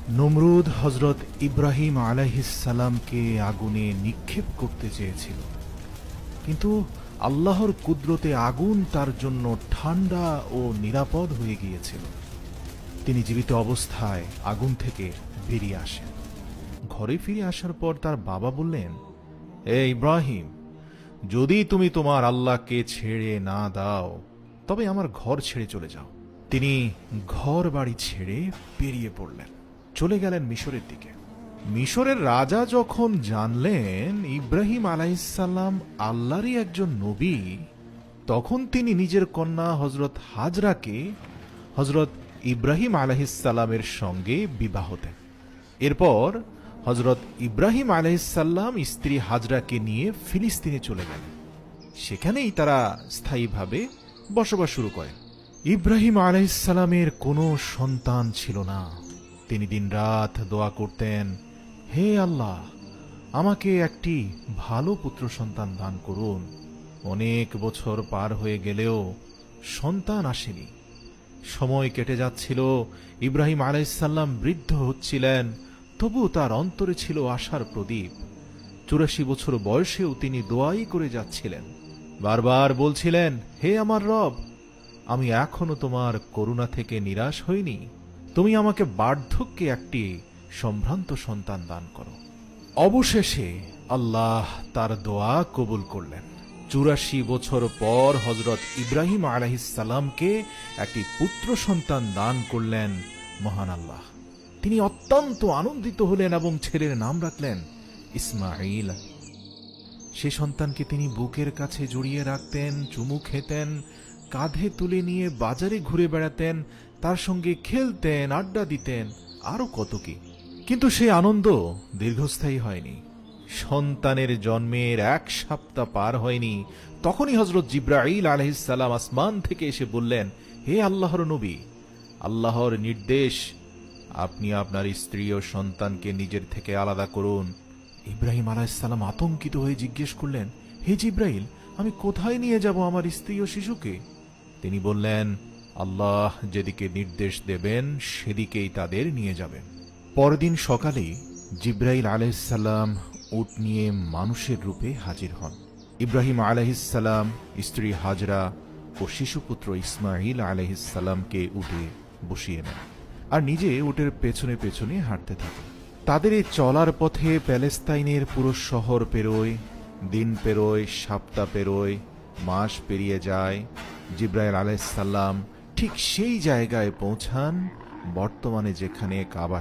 নমরুদ হযরত ইব্রাহিম আলাইহিস সালামকে আগুনে নিক্ষেপ করতে চেয়েছিল, কিন্তু আল্লাহর কুদরতে আগুন তার জন্য ঠান্ডা ও নিরাপদ হয়ে গিয়েছিল। তিনি জীবিত অবস্থায় আগুন থেকে বেরিয়ে আসেন। ঘরে ফিরে আসার পর তার বাবা বললেন, হে ইব্রাহিম, যদি তুমি তোমার আল্লাহকে ছেড়ে না দাও তবে আমার ঘর ছেড়ে চলে যাও। তিনি ঘর বাড়ি ছেড়ে বেরিয়ে পড়লেন, চলে গেলেন মিশরের দিকে। মিশরের রাজা যখন জানলেন ইব্রাহিম আলাইহিসসালাম আল্লাহরই একজন নবী, তখন তিনি নিজের কন্যা হযরত হাজরাকে হযরত ইব্রাহিম আলাইহিসসালামের সঙ্গে বিবাহ দেন। এরপর হযরত ইব্রাহিম আলাইহিসসালাম স্ত্রী হাজরাকে নিয়ে ফিলিস্তিনে চলে গেলেন। সেখানেই তারা স্থায়ীভাবে বসবাস শুরু করেন। ইব্রাহিম আলাইহিসসালামের কোনো সন্তান ছিল না। তিনি দিনরাত দোয়া করতেন, হে আল্লাহ, আমাকে একটি ভালো পুত্র সন্তান দান করুন। অনেক বছর পার হয়ে গেলেও সন্তান আসেনি। সময় কেটে যাচ্ছিল, ইব্রাহিম আলাইহিসসালাম বৃদ্ধ হচ্ছিলেন, তবু তার অন্তরে ছিল আশার প্রদীপ। 84 বছর বয়সেও তিনি দোয়াই করে যাচ্ছিলেন, বারবার বলছিলেন, হে আমার রব, আমি এখনো তোমার করুণা থেকে নিরাশ হইনি। তুমি আমাকে বার্ধক্যে একটি সম্ভ্রান্ত সন্তান দান করো। অবশেষে আল্লাহ তার দোয়া কবুল করলেন। 84 বছর পর হযরত ইব্রাহিম আলাইহিসসালামকে একটি পুত্র সন্তান দান করলেন মহান আল্লাহ। তিনি অত্যন্ত আনন্দিত হলেন এবং ছেলের নাম রাখলেন ইসমাঈল। সে সন্তানকে তিনি বুকের কাছে জড়িয়ে রাখতেন, চুমু খেতেন, কাঁধে তুলে নিয়ে বাজারে ঘুরে বেড়াতেন, তার সঙ্গে খেলতেন, আড্ডা দিতেন, আরো কত কি। কিন্তু সে আনন্দ দীর্ঘস্থায়ী হয়নি। সন্তানের জন্মের 1 সপ্তাহ পার হয়নি, তখনই হযরত জিবরাইল আলাইহিসসালাম আসমান থেকে এসে বললেন, হে আল্লাহর নবী, আল্লাহর নির্দেশ, আপনি আপনার স্ত্রী ও সন্তানকে নিজের থেকে আলাদা করুন। ইব্রাহিম আলাইহিসসালাম আতঙ্কিত হয়ে জিজ্ঞেস করলেন, হে জিবরাইল, আমি কোথায় নিয়ে যাব আমার স্ত্রী ও শিশুকে? তিনি বললেন, আল্লাহ যেদিকে নির্দেশ দেবেন সেদিকেই তাদের নিয়ে যাবেন। পরদিন সকালে জিবরাইল আলাইহিসসালাম উট নিয়ে মানুষের রূপে হাজির হন। ইব্রাহিম আলাইহিসসালাম, স্ত্রী হাজরা ও শিশুপুত্র ইসমাঈল আলাইহিসসালামকে উটে বসিয়ে নেন আর নিজে উটের পেছনে পেছনে হাঁটতে থাকেন। তাদের এই চলার পথে প্যালেস্তাইনের পুরো শহর পেরোয়, দিন পেরোয়, সপ্তাহ পেরোয়, মাস পেরিয়ে যায়। জিবরাইল আলাইহিসসালাম ঠিক সেই জায়গায় পৌঁছান বর্তমানে যেখানে কাবা